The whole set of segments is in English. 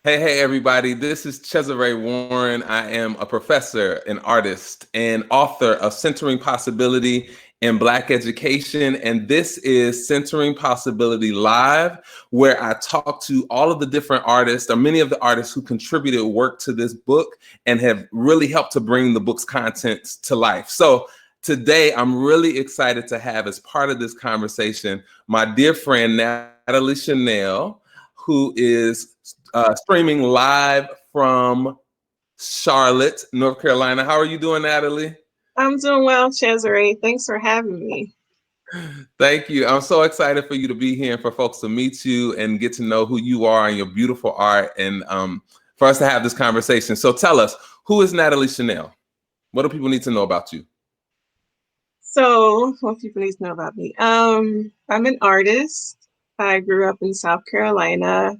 Hey, everybody. This is Cesare Warren. I am a professor, an artist, and author of Centering Possibility in Black Education. And this is Centering Possibility Live, where I talk to all of the different artists, or many of the artists who contributed work to this book and have really helped to bring the book's contents to life. So today, I'm really excited to have, as part of this conversation, my dear friend, Natalie Chanel, who is streaming live from Charlotte, North Carolina. How are you doing, Natalie? I'm doing well, Cesare. Thanks for having me. Thank you. I'm so excited for you to be here and for folks to meet you and get to know who you are and your beautiful art, and for us to have this conversation. So tell us, who is Natalie Chanel? What do people need to know about you? So, what people need to know about me? I'm an artist. I grew up in South Carolina.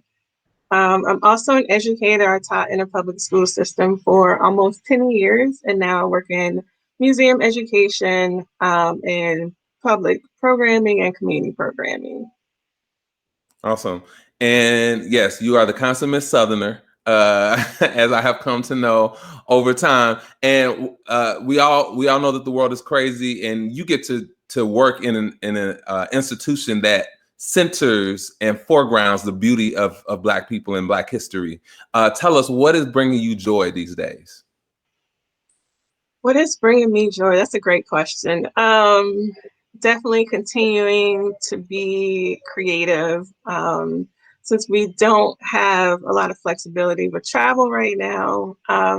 I'm also an educator. I taught in a public school system for almost 10 years, and now I work in museum education and public programming and community programming. Awesome. And yes, you are the consummate Southerner, as I have come to know over time. And we all know that the world is crazy, and you get to work in an institution that centers and foregrounds the beauty of Black people and Black history. Tell us, what is bringing you joy these days? What is bringing me joy? That's a great question. Definitely continuing to be creative. Since we don't have a lot of flexibility with travel right now,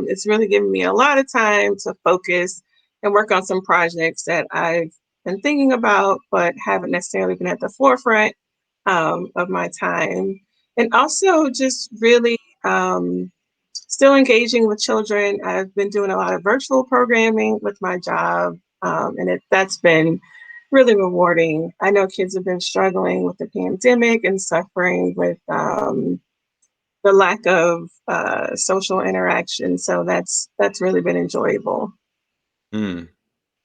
it's really giving me a lot of time to focus and work on some projects that I've been thinking about, but haven't necessarily been at the forefront of my time. And also just really still engaging with children. I've been doing a lot of virtual programming with my job, and that's been really rewarding. I know kids have been struggling with the pandemic and suffering with the lack of social interaction. So that's really been enjoyable. Mm,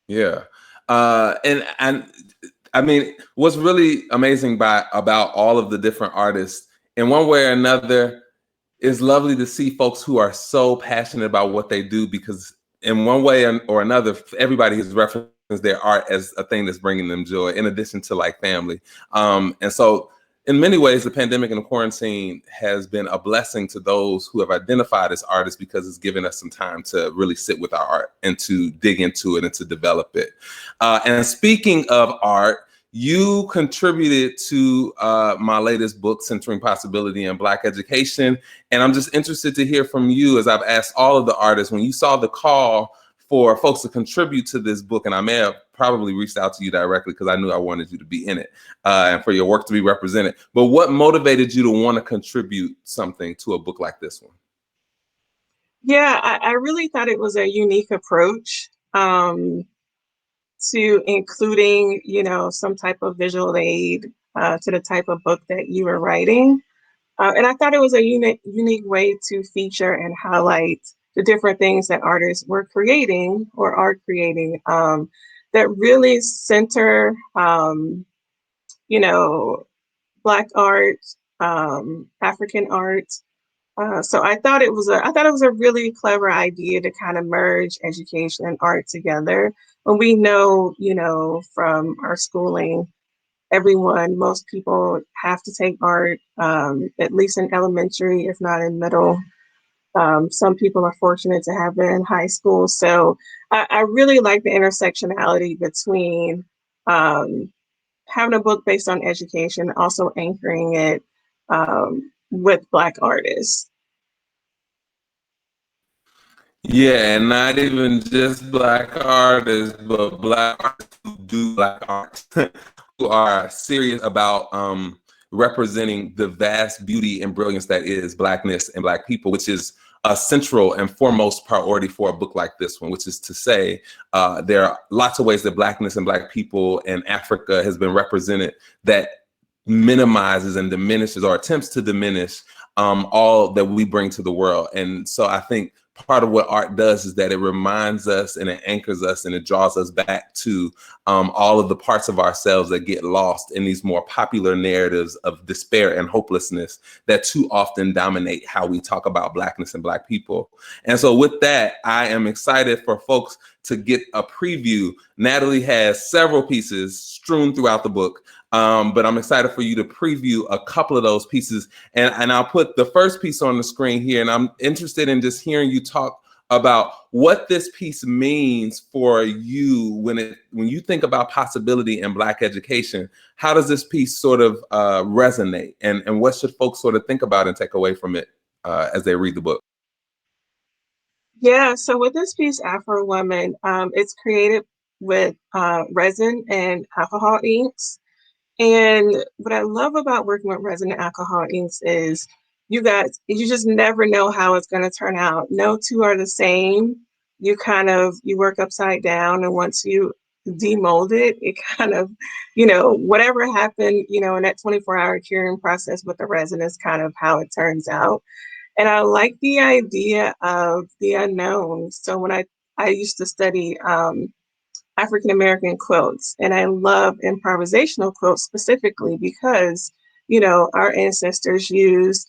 yeah. And I mean, what's really amazing about all of the different artists, in one way or another, it's lovely to see folks who are so passionate about what they do, because in one way or another, everybody has referenced their art as a thing that's bringing them joy, in addition to like family. And so in many ways, the pandemic and the quarantine has been a blessing to those who have identified as artists, because it's given us some time to really sit with our art and to dig into it and to develop it. And speaking of art, you contributed to my latest book, Centering Possibility in Black Education. And I'm just interested to hear from you, as I've asked all of the artists, when you saw the call for folks to contribute to this book, and I may have probably reached out to you directly because I knew I wanted you to be in it and for your work to be represented. But what motivated you to want to contribute something to a book like this one? Yeah, I really thought it was a unique approach to including, some type of visual aid to the type of book that you were writing. And I thought it was a unique way to feature and highlight the different things that artists were creating or are creating that really center, you know, Black art, African art. So I thought it was a really clever idea to kind of merge education and art together. When we know, from our schooling, most people have to take art, at least in elementary, if not in middle. Some people are fortunate to have it in high school. So I really like the intersectionality between having a book based on education, also anchoring it with Black artists. Yeah, and not even just Black artists, but Black artists who do Black art, who are serious about representing the vast beauty and brilliance that is Blackness and Black people, which is a central and foremost priority for a book like this one, which is to say there are lots of ways that Blackness and Black people and Africa has been represented that minimizes and diminishes or attempts to diminish all that we bring to the world. And so I think part of what art does is that it reminds us and it anchors us and it draws us back to all of the parts of ourselves that get lost in these more popular narratives of despair and hopelessness that too often dominate how we talk about Blackness and Black people. And so with that, I am excited for folks to get a preview. Natalie has several pieces strewn throughout the book, but I'm excited for you to preview a couple of those pieces. And I'll put the first piece on the screen here, and I'm interested in just hearing you talk about what this piece means for you when you think about possibility in Black education. How does this piece sort of resonate, and what should folks sort of think about and take away from it as they read the book? Yeah, so with this piece, Afro Woman, it's created with resin and alcohol inks. And what I love about working with resin and alcohol inks is you just never know how it's going to turn out. No two are the same. You work upside down, and once you demold it, it kind of, whatever happened, in that 24-hour curing process with the resin is kind of how it turns out. And I like the idea of the unknown. So when I used to study African American quilts, and I love improvisational quilts specifically because, our ancestors used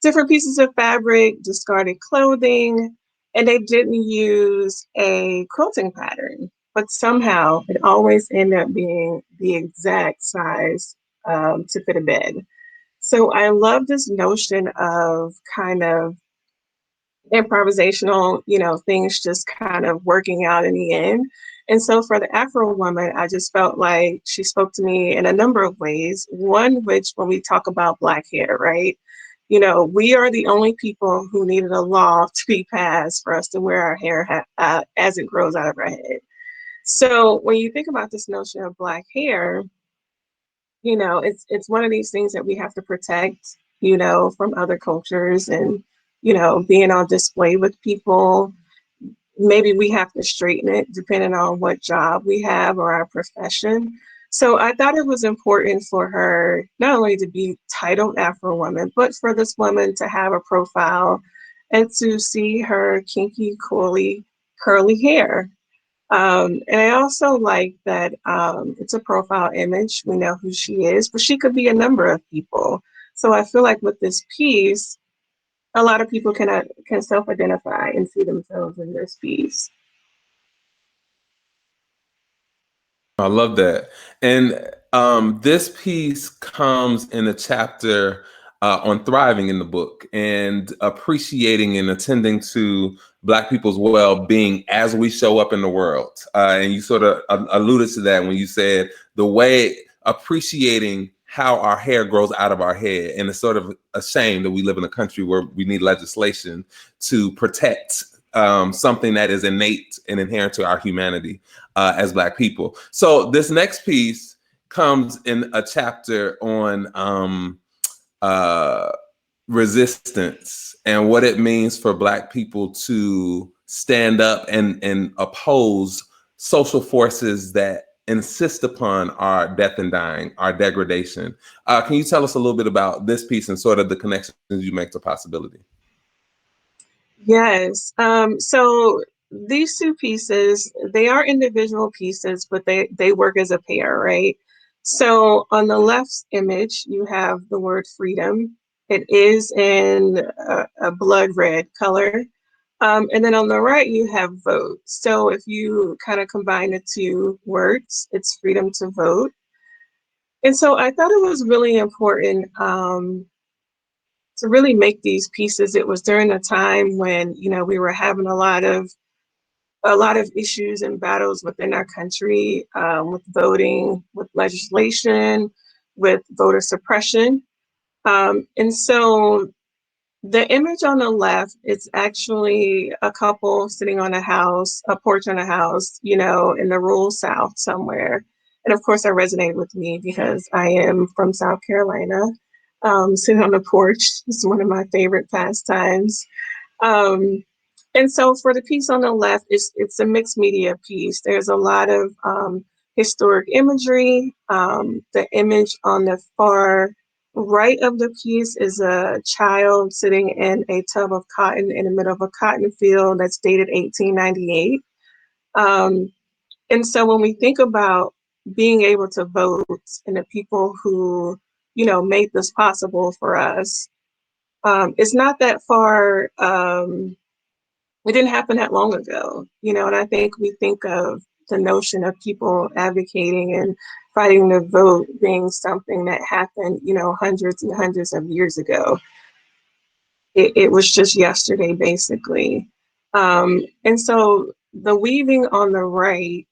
different pieces of fabric, discarded clothing, and they didn't use a quilting pattern. But somehow it always ended up being the exact size to fit a bed. So I love this notion of kind of improvisational, things just kind of working out in the end. And so for the Afro Woman, I just felt like she spoke to me in a number of ways. One, which when we talk about Black hair, right? We are the only people who needed a law to be passed for us to wear our hair as it grows out of our head. So when you think about this notion of Black hair, it's one of these things that we have to protect, from other cultures and, being on display with people. Maybe we have to straighten it depending on what job we have or our profession. So I thought it was important for her not only to be titled Afro Woman, but for this woman to have a profile and to see her kinky, curly hair. And I also like that it's a profile image. We know who she is, but she could be a number of people. So I feel like with this piece, a lot of people can self-identify and see themselves in this piece. I love that. And this piece comes in a chapter on thriving in the book and appreciating and attending to Black people's well-being as we show up in the world. And you sort of alluded to that when you said the way appreciating how our hair grows out of our head. And it's sort of a shame that we live in a country where we need legislation to protect something that is innate and inherent to our humanity as Black people. So this next piece comes in a chapter on resistance and what it means for Black people to stand up and oppose social forces that insist upon our death and dying, our degradation. Can you tell us a little bit about this piece and sort of the connections you make to possibility? Yes. So these two pieces, they are individual pieces, but they work as a pair, right? So on the left image, you have the word freedom. It is in a blood red color. And then on the right, you have vote. So if you kind of combine the two words, it's freedom to vote. And so I thought it was really important to really make these pieces. It was during a time when, we were having a lot of issues and battles within our country, with voting, with legislation, with voter suppression. And so the image on the left, it's actually a couple sitting on a porch on a house, in the rural South somewhere. And of course, that resonated with me because I am from South Carolina. Sitting on the porch is one of my favorite pastimes. Um, and so for the piece on the left, it's a mixed media piece. There's a lot of, historic imagery. The image on the far, right, right of the piece is a child sitting in a tub of cotton in the middle of a cotton field that's dated 1898. Um, and so when we think about being able to vote and the people who, made this possible for us, it's not that far. It didn't happen that long ago, and I think we think of the notion of people advocating and fighting the vote being something that happened, hundreds and hundreds of years ago. It was just yesterday, basically. And so the weaving on the right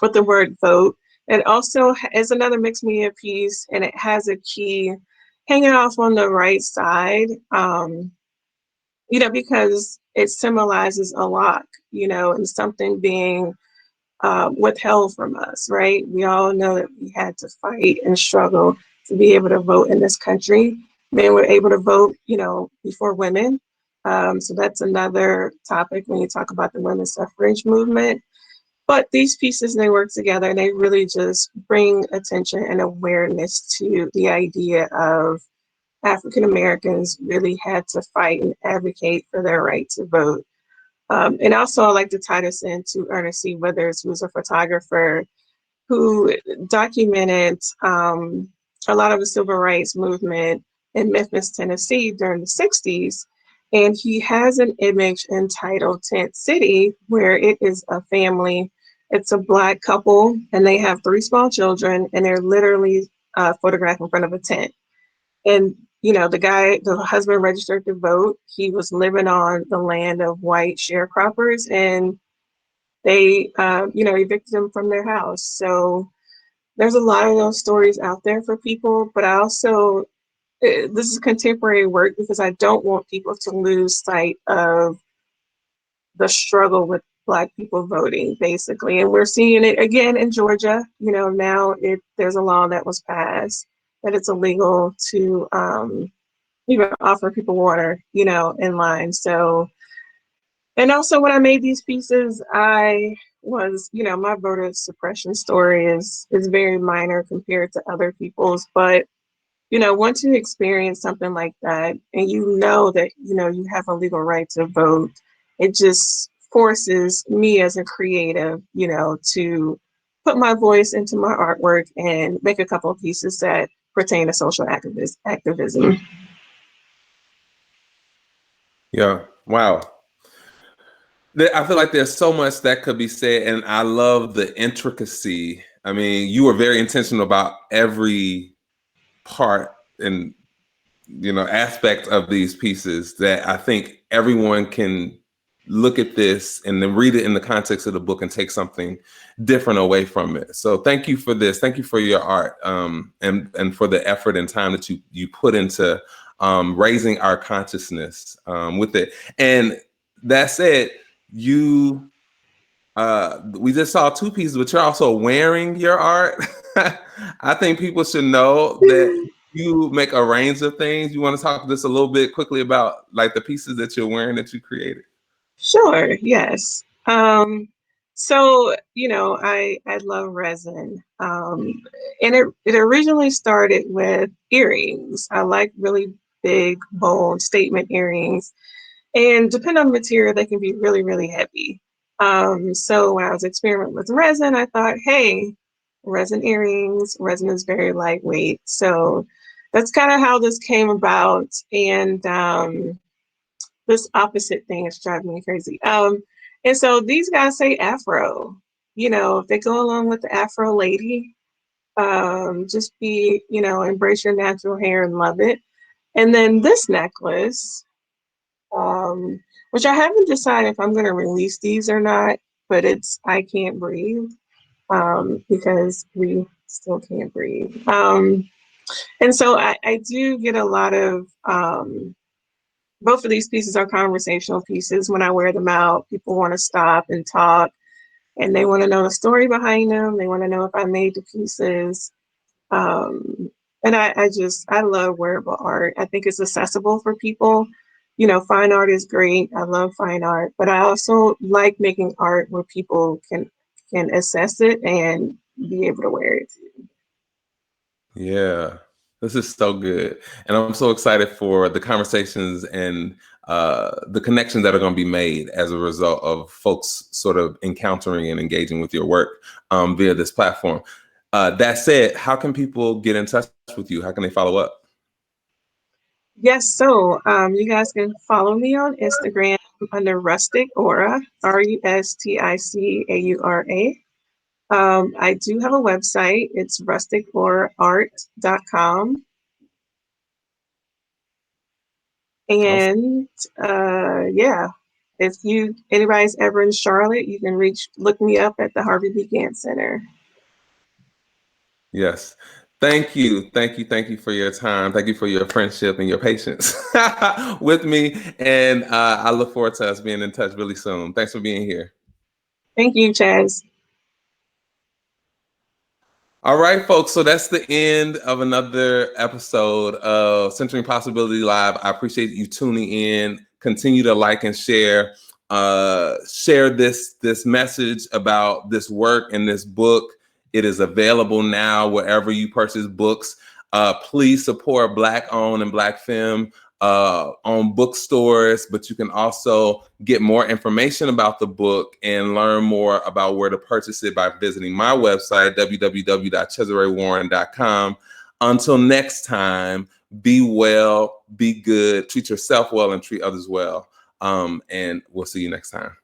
with the word vote, it also is another mixed media piece, and it has a key hanging off on the right side. Because it symbolizes a lot, and something being withheld from us, right? We all know that we had to fight and struggle to be able to vote in this country. Men were able to vote, before women. So that's another topic when you talk about the women's suffrage movement. But these pieces, they work together and they really just bring attention and awareness to the idea of African Americans really had to fight and advocate for their right to vote. And also, I like to tie this into Ernest C. Withers, who's a photographer who documented a lot of the civil rights movement in Memphis, Tennessee during the 60s. And he has an image entitled Tent City, where it is a family. It's a Black couple, and they have three small children, and they're literally photographed in front of a tent. And the husband registered to vote. He was living on the land of white sharecroppers, and they, evicted him from their house. So there's a lot of those stories out there for people. But I also, this is contemporary work because I don't want people to lose sight of the struggle with Black people voting, basically. And we're seeing it again in Georgia. Now there's a law that was passed that it's illegal to even offer people water, in line. So, and also when I made these pieces, I was, my voter suppression story is very minor compared to other people's. But, once you experience something like that and you know that, you have a legal right to vote, it just forces me as a creative, to put my voice into my artwork and make a couple of pieces that pertain to social activism. Yeah. Wow. I feel like there's so much that could be said, and I love the intricacy. I mean, you were very intentional about every part and aspect of these pieces that I think everyone can look at this and then read it in the context of the book and take something different away from it. So thank you for this. Thank you for your art, and for the effort and time that you put into raising our consciousness with it. And that said, you we just saw two pieces, but you're also wearing your art. I think people should know that you make a range of things. You want to talk just a little bit quickly about like the pieces that you're wearing that you created? Sure, yes. So, I love resin. And it originally started with earrings. I like really big, bold statement earrings. And depending on the material, they can be really, really heavy. So when I was experimenting with resin, I thought, hey, resin earrings, resin is very lightweight. So that's kind of how this came about. And this opposite thing is driving me crazy. And so these guys say Afro. If they go along with the Afro lady, just embrace your natural hair and love it. And then this necklace, which I haven't decided if I'm going to release these or not, but it's I Can't Breathe, because we still can't breathe. And so I do get a lot of, both of these pieces are conversational pieces. When I wear them out, people want to stop and talk, and they want to know the story behind them. They want to know if I made the pieces. And I love wearable art. I think it's accessible for people. Fine art is great. I love fine art, but I also like making art where people can assess it and be able to wear it too. Yeah, This is so good. And I'm so excited for the conversations and the connections that are going to be made as a result of folks sort of encountering and engaging with your work via this platform. That said, how can people get in touch with you? How can they follow up? Yes, so you guys can follow me on Instagram under Rustic Aura, Rusticaura. I do have a website. It's rusticauraart.com. Awesome. And yeah, if anybody's ever in Charlotte, you can look me up at the Harvey B. Gantt Center. Yes. Thank you. Thank you. Thank you for your time. Thank you for your friendship and your patience with me. And I look forward to us being in touch really soon. Thanks for being here. Thank you, Chaz. All right, folks. So that's the end of another episode of Centering Possibility Live. I appreciate you tuning in. Continue to like and share. Share this message about this work and this book. It is available now wherever you purchase books. Please support Black-owned and Black femme on bookstores, but you can also get more information about the book and learn more about where to purchase it by visiting my website, www.chesarewarren.com. Until next time, be well, be good, treat yourself well, and treat others well. And we'll see you next time.